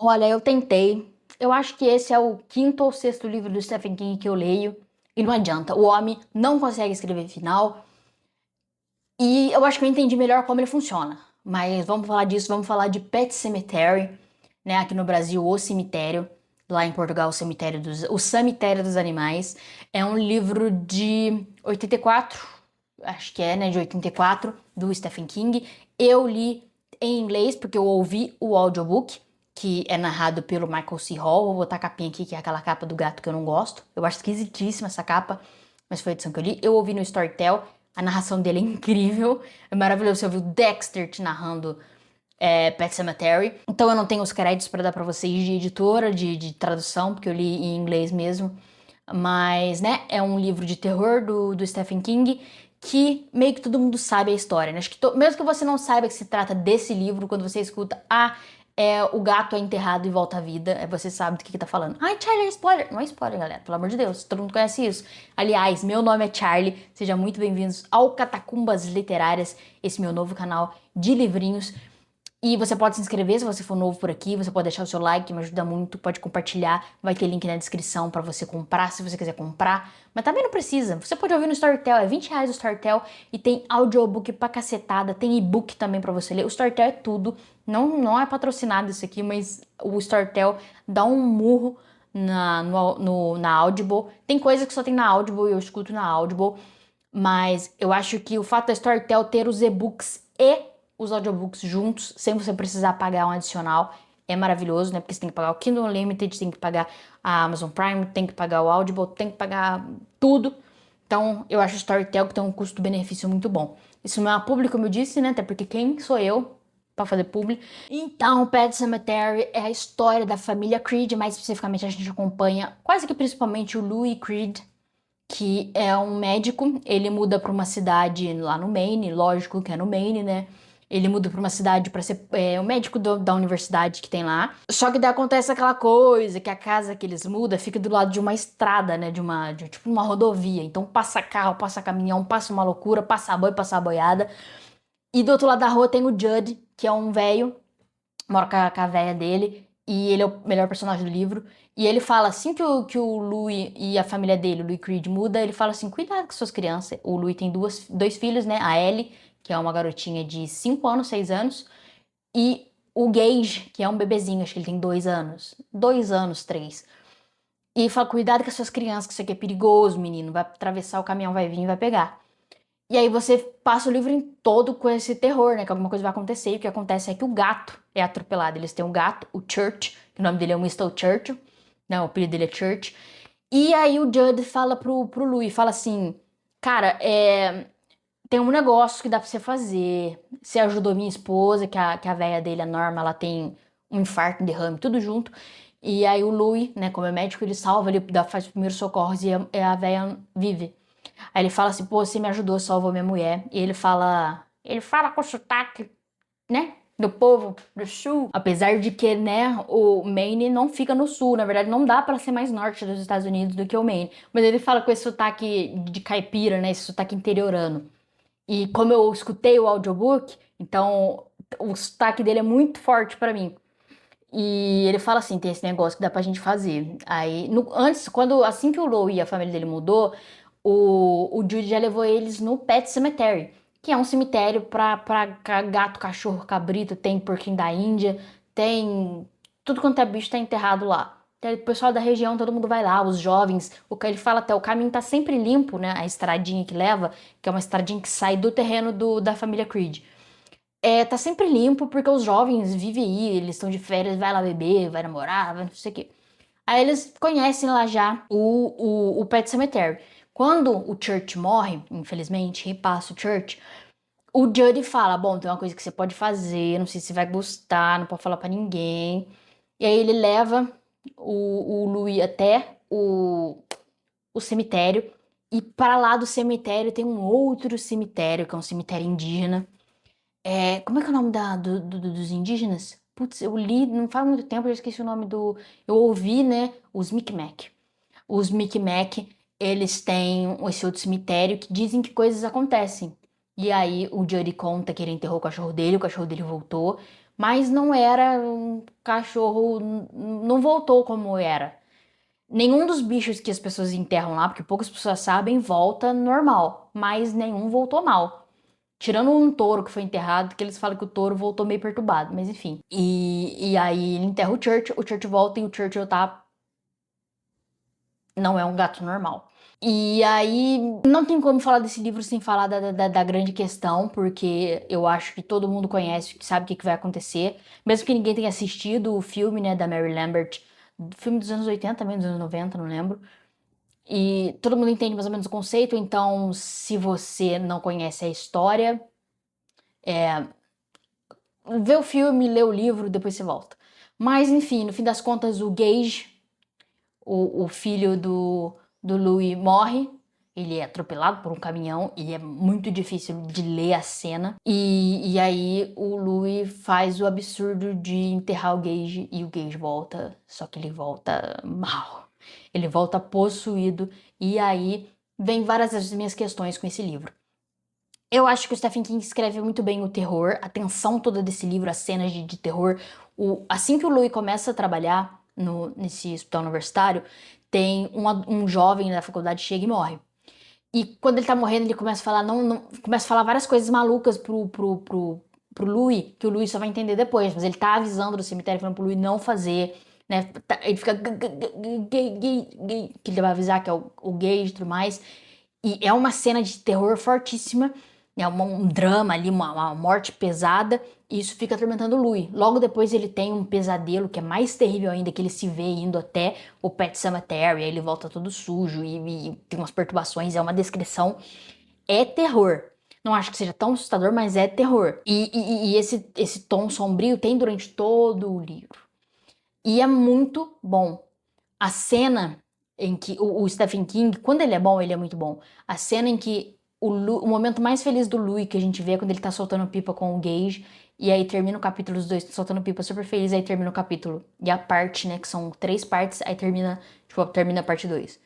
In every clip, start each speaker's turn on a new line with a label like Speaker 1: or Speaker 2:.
Speaker 1: Olha, eu tentei. Eu acho que esse é o quinto ou sexto livro do Stephen King que eu leio. E não adianta. O homem não consegue escrever final. E eu acho que eu entendi melhor como ele funciona. Mas vamos falar disso, vamos falar de Pet Sematary, né? Aqui no Brasil, O Cemitério. Lá em Portugal, o Cemitério dos Animais. É um livro de 84, acho que é, né? De 84, do Stephen King. Eu li em inglês, porque eu ouvi o audiobook, que é narrado pelo Michael C. Hall. Vou botar a capinha aqui, que é aquela capa do gato que eu não gosto. Eu acho esquisitíssima essa capa, mas foi a edição que eu li. Eu ouvi no Storytel. A narração dele é incrível, é maravilhoso. Você ouviu Dexter te narrando Pet Sematary. Então eu não tenho os créditos para dar para vocês de editora, de tradução, porque eu li em inglês mesmo. Mas, né, é um livro de terror do Stephen King que meio que todo mundo sabe a história, né? Acho que mesmo que você não saiba que se trata desse livro, quando você escuta, o gato é enterrado e volta à vida, você sabe do que tá falando. Ai, Charlie, é spoiler! Não é spoiler, galera, pelo amor de Deus, todo mundo conhece isso. Aliás, meu nome é Charlie, sejam muito bem-vindos ao Catacumbas Literárias, esse meu novo canal de livrinhos. E você pode se inscrever se você for novo por aqui, você pode deixar o seu like, que me ajuda muito, pode compartilhar, vai ter link na descrição pra você comprar, se você quiser comprar, mas também não precisa, você pode ouvir no Storytel, é R$ 20 o Storytel, e tem audiobook pra cacetada, tem e-book também pra você ler, o Storytel é tudo, não é patrocinado isso aqui, mas o Storytel dá um murro na Audible, tem coisa que só tem na Audible e eu escuto na Audible, mas eu acho que o fato da Storytel ter os e-books e os audiobooks juntos, sem você precisar pagar um adicional, é maravilhoso, né? Porque você tem que pagar o Kindle Unlimited, tem que pagar a Amazon Prime, tem que pagar o Audible, tem que pagar tudo. Então, eu acho o Storytel que tem um custo-benefício muito bom. Isso não é público, como eu disse, né? Até porque quem sou eu pra fazer publi? Então, Pet Sematary é a história da família Creed, mais especificamente a gente acompanha quase que principalmente o Louis Creed, que é um médico. Ele muda para uma cidade lá no Maine, lógico que é no Maine, né? Ele muda para uma cidade para ser o médico da universidade que tem lá. Só que daí acontece aquela coisa que a casa que eles mudam fica do lado de uma estrada, né? Tipo uma rodovia. Então passa carro, passa caminhão, passa uma loucura, passa boi, passa boiada. E do outro lado da rua tem o Judd, que é um velho, mora com a véia dele, e ele é o melhor personagem do livro. E ele fala, assim que o Louis e a família dele, o Louis Creed, muda, ele fala assim, cuidado com suas crianças. O Louis tem dois filhos, né? A Ellie, que é uma garotinha de 5 anos, 6 anos, e o Gage, que é um bebezinho, acho que ele tem 2 anos. 2 anos, 3. E fala, cuidado com as suas crianças, que isso aqui é perigoso, menino. Vai atravessar o caminhão, vai vir e vai pegar. E aí você passa o livro em todo com esse terror, né? Que alguma coisa vai acontecer. E o que acontece é que o gato é atropelado. Eles têm um gato, o Church, que o nome dele é Winston Churchill. Não, o apelido dele é Church. E aí o Judd fala pro Louis, fala assim, cara, tem um negócio que dá pra você fazer. Você ajudou minha esposa, que a véia dele, a Norma, ela tem um infarto, um derrame, tudo junto. E aí o Louis, né, como é médico, ele salva, ele faz os primeiros socorros e a véia vive. Aí ele fala assim, pô, você me ajudou, salvou minha mulher. E ele fala com sotaque, né, do povo do sul. Apesar de que, né, o Maine não fica no sul, na verdade não dá pra ser mais norte dos Estados Unidos do que o Maine. Mas ele fala com esse sotaque de caipira, né, esse sotaque interiorano. E como eu escutei o audiobook, então o sotaque dele é muito forte pra mim. E ele fala assim, tem esse negócio que dá pra gente fazer. Aí, assim que o Lou e a família dele mudou, o Jude já levou eles no Pet Cemetery, que é um cemitério pra gato, cachorro, cabrito, tem porquinho da Índia, tem tudo quanto é bicho tá enterrado lá. Então, o pessoal da região, todo mundo vai lá, os jovens, o que ele fala até, o caminho tá sempre limpo, né? A estradinha que leva, que é uma estradinha que sai do terreno da família Creed. Tá sempre limpo porque os jovens vivem aí, eles estão de férias, vai lá beber, vai namorar, vai não sei o quê. Aí eles conhecem lá já o Pet Cemetery. Quando o Church morre, infelizmente, repassa o Church, o Juddy fala, bom, tem uma coisa que você pode fazer, não sei se vai gostar, não pode falar pra ninguém. E aí ele leva o Louis até o cemitério, e para lá do cemitério tem um outro cemitério, que é um cemitério indígena. Como é que é o nome dos indígenas? Putz, eu li, não faz muito tempo, eu já esqueci o nome do. Eu ouvi, né? Os Micmac. Os Micmac, eles têm esse outro cemitério que dizem que coisas acontecem. E aí o Jody conta que ele enterrou o cachorro dele voltou. mas não era um cachorro, não voltou como era. Nenhum dos bichos que as pessoas enterram lá, porque poucas pessoas sabem, volta normal, mas nenhum voltou mal. Tirando um touro que foi enterrado, que eles falam que o touro voltou meio perturbado, mas enfim. E aí ele enterra o Church volta e o Churchill tá. Não é um gato normal. E aí, não tem como falar desse livro sem falar da grande questão, porque eu acho que todo mundo conhece, sabe o que vai acontecer. Mesmo que ninguém tenha assistido o filme, né, da Mary Lambert, filme dos anos 80 também, dos anos 90, não lembro. E todo mundo entende mais ou menos o conceito, então se você não conhece a história, vê o filme, lê o livro, depois você volta. Mas enfim, no fim das contas, o Gage, o filho do Louis, morre. Ele é atropelado por um caminhão e é muito difícil de ler a cena. E aí o Louis faz o absurdo de enterrar o Gage e o Gage volta, só que ele volta mal. Ele volta possuído e aí vem várias das minhas questões com esse livro. Eu acho que o Stephen King escreve muito bem o terror, a tensão toda desse livro, as cenas de terror. Assim que o Louis começa a trabalhar nesse hospital universitário, tem um jovem da faculdade chega e morre. E quando ele tá morrendo, ele começa a falar, começa a falar várias coisas malucas pro Louis, que o Louis só vai entender depois, mas ele tá avisando do cemitério, falando pro Louis não fazer, né? Ele fica que ele vai avisar que é o gay e tudo mais. E é uma cena de terror fortíssima, é um drama ali, uma morte pesada, e isso fica atormentando o Louis. Logo depois ele tem um pesadelo que é mais terrível ainda, que ele se vê indo até o Pet Cemetery, aí ele volta todo sujo e tem umas perturbações, é uma descrição, é terror. Não acho que seja tão assustador, mas é terror. E esse tom sombrio tem durante todo o livro. E é muito bom. A cena em que o Stephen King, quando ele é bom, ele é muito bom. A cena em que o momento mais feliz do Louis que a gente vê é quando ele tá soltando pipa com o Gage, e aí termina o capítulo, os dois soltando pipa super feliz, aí termina o capítulo. E a parte, né, que são 3 partes, aí termina a parte 2.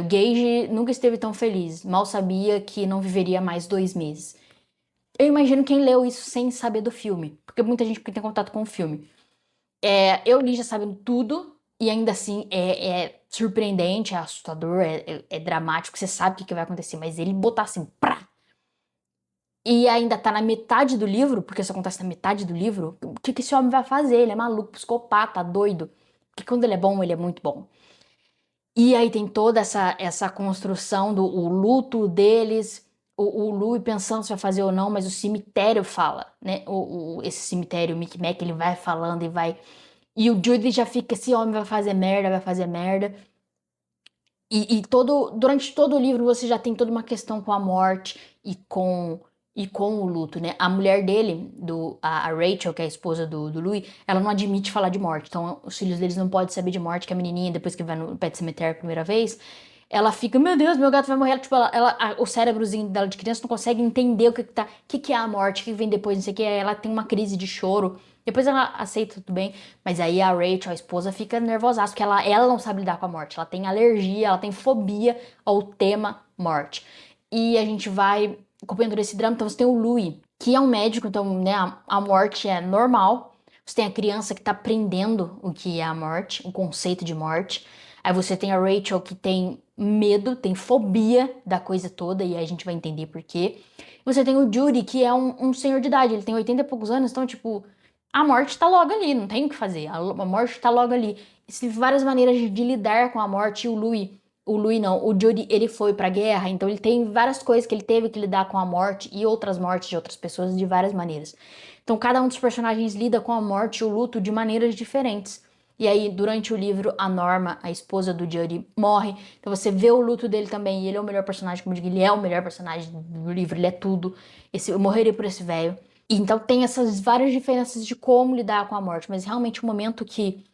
Speaker 1: O Gage nunca esteve tão feliz, mal sabia que não viveria mais 2 meses. Eu imagino quem leu isso sem saber do filme, porque muita gente tem contato com o filme. Eu li já sabendo tudo, e ainda assim é surpreendente, é assustador, é dramático, você sabe o que vai acontecer, mas ele botar assim, prá, e ainda tá na metade do livro, porque isso acontece na metade do livro, o que esse homem vai fazer? Ele é maluco, psicopata, doido. Porque quando ele é bom, ele é muito bom. E aí tem toda essa construção do o luto deles, o Louis pensando se vai fazer ou não, mas o cemitério fala, né? Esse cemitério, o Micmac, ele vai falando e vai. E o Judy já fica, esse homem vai fazer merda, vai fazer merda. Durante todo o livro você já tem toda uma questão com a morte e com o luto, né? A mulher dele, a Rachel, que é a esposa do Louis, ela não admite falar de morte. Então os filhos deles não podem saber de morte, que a menininha, depois que vai no Pet Cemetery a primeira vez, ela fica, meu Deus, meu gato vai morrer. Tipo, o cérebrozinho dela de criança não consegue entender o que é a morte, o que vem depois, não sei o que. Aí ela tem uma crise de choro. Depois ela aceita tudo bem, mas aí a Rachel, a esposa, fica nervosa, porque ela não sabe lidar com a morte. Ela tem alergia, ela tem fobia ao tema morte. E a gente vai acompanhando esse drama. Então você tem o Louis, que é um médico, então, né, a morte é normal. Você tem a criança que tá aprendendo o que é a morte, o conceito de morte. Aí você tem a Rachel que tem medo, tem fobia da coisa toda, e aí a gente vai entender por quê. Você tem o Judy, que é um senhor de idade, ele tem 80 e poucos anos, então, tipo, a morte tá logo ali, não tem o que fazer, a morte tá logo ali. Existem várias maneiras de lidar com a morte, e o Louis não, o Judy, ele foi pra guerra, então ele tem várias coisas que ele teve que lidar com a morte e outras mortes de outras pessoas de várias maneiras. Então cada um dos personagens lida com a morte e o luto de maneiras diferentes. E aí, durante o livro, a Norma, a esposa do Judy, morre. Então você vê o luto dele também. E ele é o melhor personagem, como eu digo, ele é o melhor personagem do livro, ele é tudo. Eu morreria por esse velho. Então tem essas várias diferenças de como lidar com a morte. Mas realmente o momento que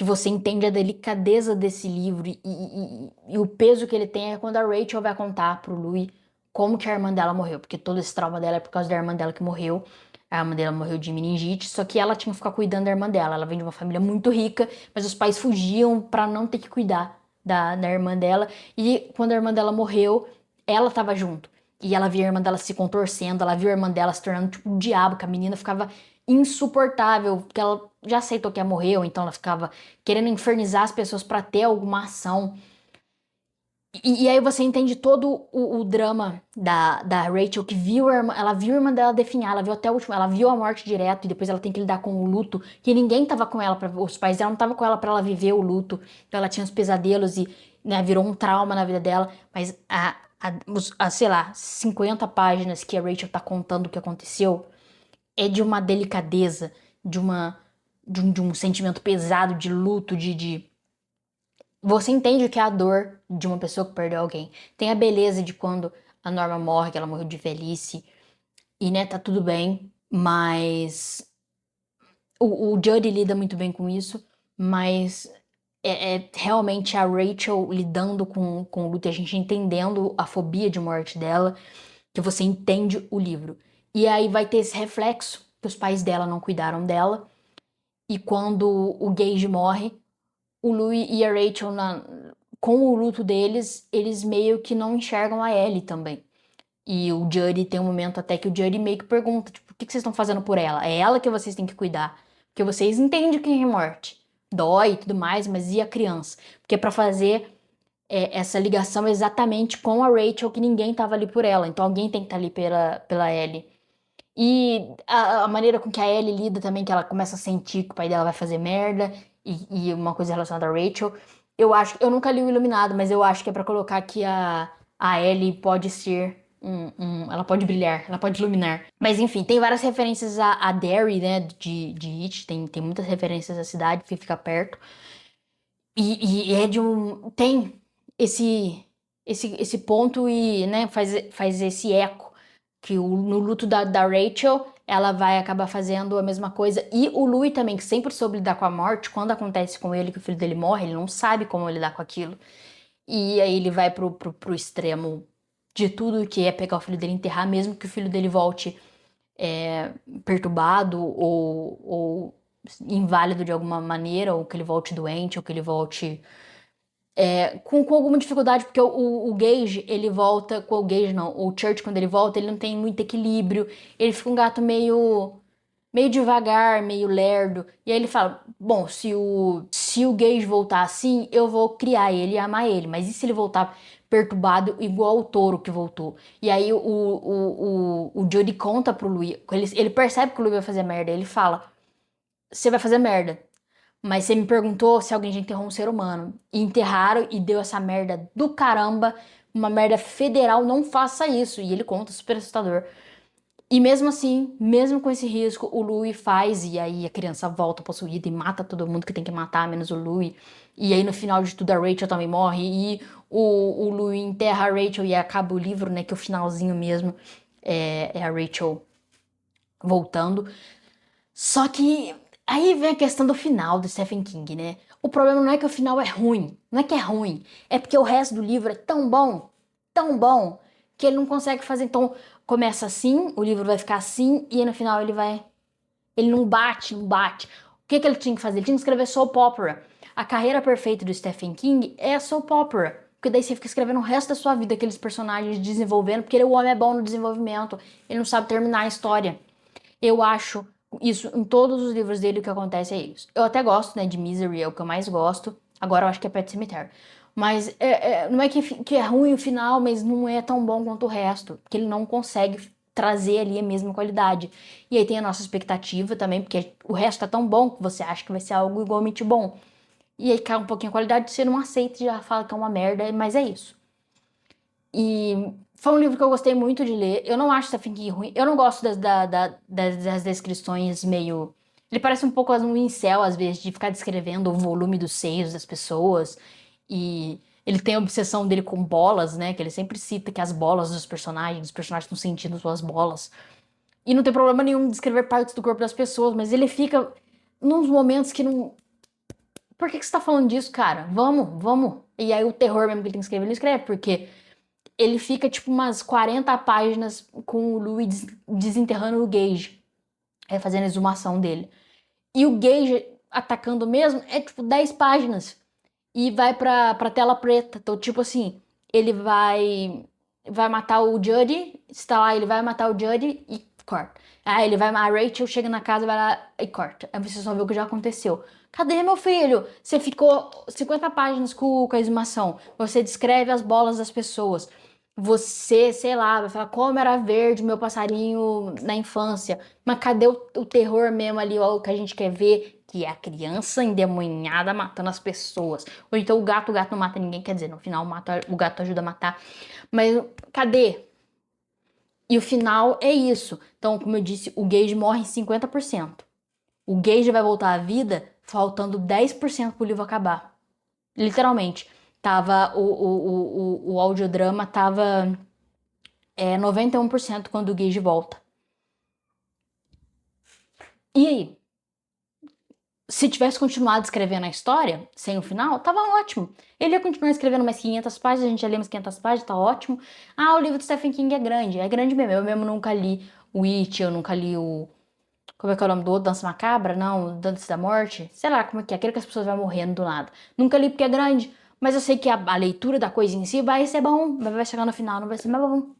Speaker 1: você entende a delicadeza desse livro e o peso que ele tem é quando a Rachel vai contar pro Louis como que a irmã dela morreu. Porque todo esse trauma dela é por causa da irmã dela que morreu. A irmã dela morreu de meningite, só que ela tinha que ficar cuidando da irmã dela. Ela vem de uma família muito rica, mas os pais fugiam pra não ter que cuidar da irmã dela. E quando a irmã dela morreu, ela tava junto. E ela via a irmã dela se contorcendo, ela viu a irmã dela se tornando tipo um diabo, que a menina ficava insuportável, porque ela já aceitou que ia morrer, ou então ela ficava querendo infernizar as pessoas pra ter alguma ação. E aí você entende todo o drama da Rachel, que viu ela viu a irmã dela definhar, ela viu até o último, ela viu a morte direto, e depois ela tem que lidar com o luto, que ninguém tava com ela, os pais dela não estavam com ela pra ela viver o luto, então ela tinha os pesadelos e, né, virou um trauma na vida dela, mas sei lá, 50 páginas que a Rachel tá contando o que aconteceu, é de uma delicadeza, de um sentimento pesado, de luto, você entende o que é a dor de uma pessoa que perdeu alguém. Tem a beleza de quando a Norma morre, que ela morreu de velhice, e né, tá tudo bem, mas o Juddy lida muito bem com isso, mas é realmente a Rachel lidando com o luto e a gente entendendo a fobia de morte dela, que você entende o livro. E aí vai ter esse reflexo que os pais dela não cuidaram dela, e quando o Gage morre, o Louis e a Rachel, com o luto deles, eles meio que não enxergam a Ellie também. E o Juddy tem um momento até que o Juddy meio que pergunta, tipo, o que vocês estão fazendo por ela? É ela que vocês têm que cuidar. Porque vocês entendem o que é morte. Dói e tudo mais, mas e a criança? Porque é pra fazer essa ligação exatamente com a Rachel, que ninguém tava ali por ela. Então alguém tem que estar ali pela Ellie. E a maneira com que a Ellie lida também, que ela começa a sentir que o pai dela vai fazer merda, e uma coisa relacionada a Rachel. Eu nunca li o Iluminado, mas eu acho que é pra colocar que a Ellie pode ser ela pode brilhar, ela pode iluminar. Mas enfim, tem várias referências a Derry, né, de It, tem muitas referências à cidade que fica perto. E é tem esse ponto e, né, faz esse eco que no luto da Rachel, ela vai acabar fazendo a mesma coisa. E o Louis também, que sempre soube lidar com a morte, quando acontece com ele que o filho dele morre, ele não sabe como lidar com aquilo. E aí ele vai pro extremo de tudo, que é pegar o filho dele e enterrar, mesmo que o filho dele volte perturbado ou inválido de alguma maneira, ou que ele volte doente, ou que ele volte com alguma dificuldade, porque o Gage, ele volta, com o Gage não, o Church quando ele volta, ele não tem muito equilíbrio, ele fica um gato meio devagar, meio lerdo, e aí ele fala, bom, se o Gage voltar assim, eu vou criar ele e amar ele, mas e se ele voltar perturbado igual o touro que voltou? E aí o Jody conta pro Louis, ele percebe que o Louis vai fazer merda, ele fala, você vai fazer merda, mas você me perguntou se alguém já enterrou um ser humano. E enterraram e deu essa merda do caramba. Uma merda federal, não faça isso. E ele conta, super assustador. E mesmo assim, mesmo com esse risco, o Louis faz. E aí a criança volta possuída e mata todo mundo que tem que matar, menos o Louis. E aí no final de tudo a Rachel também morre. E o Louis enterra a Rachel e acaba o livro, né? Que o finalzinho mesmo é a Rachel voltando. Só que aí vem a questão do final do Stephen King, né? O problema não é que o final é ruim, não é que é ruim, é porque o resto do livro é tão bom, que ele não consegue fazer. Então, começa assim, o livro vai ficar assim, e aí no final ele vai. Ele não bate, não bate. O que ele tinha que fazer? Ele tinha que escrever soap opera. A carreira perfeita do Stephen King é a soap opera. Porque daí você fica escrevendo o resto da sua vida aqueles personagens desenvolvendo, porque o homem é bom no desenvolvimento, ele não sabe terminar a história. Eu acho isso em todos os livros dele, o que acontece é isso. Eu até gosto, né, de Misery, é o que eu mais gosto. Agora eu acho que é Pet Sematary. Mas não é que é ruim o final, mas não é tão bom quanto o resto. Porque ele não consegue trazer ali a mesma qualidade. E aí tem a nossa expectativa também, porque o resto tá tão bom que você acha que vai ser algo igualmente bom. E aí cai um pouquinho a qualidade, você não aceita e já fala que é uma merda, mas é isso. E foi um livro que eu gostei muito de ler. Eu não acho Stephen King ruim. Eu não gosto das descrições meio. Ele parece um pouco um incel, às vezes, de ficar descrevendo o volume dos seios das pessoas. E ele tem a obsessão dele com bolas, né? Que ele sempre cita que as bolas dos personagens, os personagens estão sentindo suas bolas. E não tem problema nenhum descrever partes do corpo das pessoas, mas ele fica nos momentos que não. Por que você tá falando disso, cara? Vamos. E aí o terror mesmo que ele tem que escrever, ele escreve, porque ele fica tipo umas 40 páginas com o Louis desenterrando o Gage, fazendo a exumação dele. E o Gage atacando mesmo é tipo 10 páginas e vai pra tela preta. Então, tipo assim, ele vai matar o Juddy, está lá, ele vai matar o Juddy e corta. Aí ele vai, a Rachel chega na casa, vai lá e corta. Aí você só vê o que já aconteceu. Cadê meu filho? Você ficou 50 páginas com a exumação. Você descreve as bolas das pessoas. Você, sei lá, vai falar como era verde meu passarinho na infância. Mas cadê o terror mesmo ali, ó, o que a gente quer ver? Que é a criança endemoniada matando as pessoas. Ou então o gato não mata ninguém, quer dizer, no final o gato ajuda a matar. Mas cadê? E o final é isso. Então, como eu disse, o Gage morre em 50%. O Gage vai voltar à vida faltando 10% pro livro acabar. Literalmente. Tava, o audiodrama tava 91% quando o Gage volta. E aí? Se tivesse continuado escrevendo a história, sem o final, tava ótimo. Ele ia continuar escrevendo mais 500 páginas, a gente já lê mais 500 páginas, tá ótimo. Ah, o livro do Stephen King é grande mesmo. Eu mesmo nunca li o It, eu nunca li o... Como é que é o nome do outro? Dança Macabra? Não, Dança da Morte? Sei lá como é que é, aquele que as pessoas vão morrendo do nada. Nunca li porque é grande, mas eu sei que a leitura da coisa em si vai ser bom, vai chegar no final, não vai ser mais bom.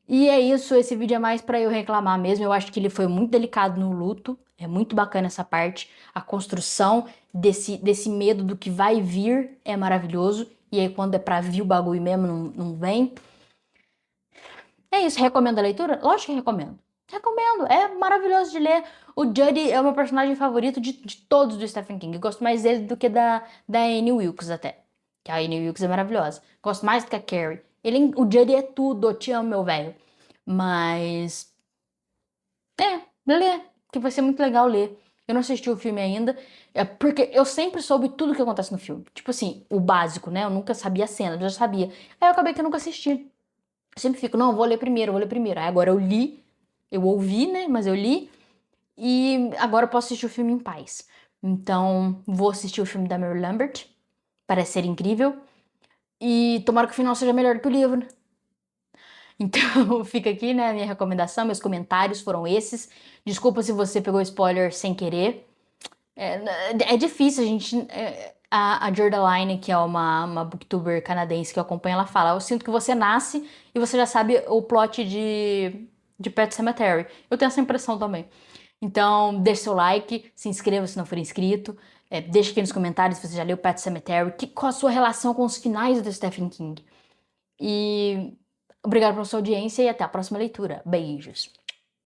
Speaker 1: E é isso, esse vídeo é mais pra eu reclamar mesmo. Eu acho que ele foi muito delicado no luto. É muito bacana essa parte. A construção desse medo do que vai vir é maravilhoso. E aí quando é pra vir o bagulho mesmo, não vem. É isso, recomendo a leitura? Lógico que recomendo. Recomendo, é maravilhoso de ler. O Judd é o meu personagem favorito de todos do Stephen King. Eu gosto mais dele do que da Annie Wilkes até. Que a Annie Wilkes é maravilhosa. Gosto mais do que a Carrie. O Judd é tudo, eu te amo, meu velho. Mas. Lê, que vai ser muito legal ler. Eu não assisti o filme ainda, porque eu sempre soube tudo que acontece no filme. Tipo assim, o básico, né? Eu nunca sabia a cena, eu já sabia. Aí eu acabei que eu nunca assisti. Eu sempre fico, não, vou ler primeiro, vou ler primeiro. Aí agora eu li, eu ouvi, né? Mas eu li. E agora eu posso assistir o filme em paz. Então, vou assistir o filme da Mary Lambert. Parece ser incrível. E tomara que o final seja melhor do que o livro. Então, fica aqui, né, a minha recomendação, meus comentários foram esses. Desculpa se você pegou spoiler sem querer. É difícil, a gente... a Jordaline, que é uma booktuber canadense que eu acompanho, ela fala: eu sinto que você nasce e você já sabe o plot de Pet Sematary. Eu tenho essa impressão também. Então, deixe seu like, se inscreva se não for inscrito. Deixe aqui nos comentários se você já leu Pet Sematary, qual a sua relação com os finais do Stephen King. E obrigado pela sua audiência e até a próxima leitura. Beijos!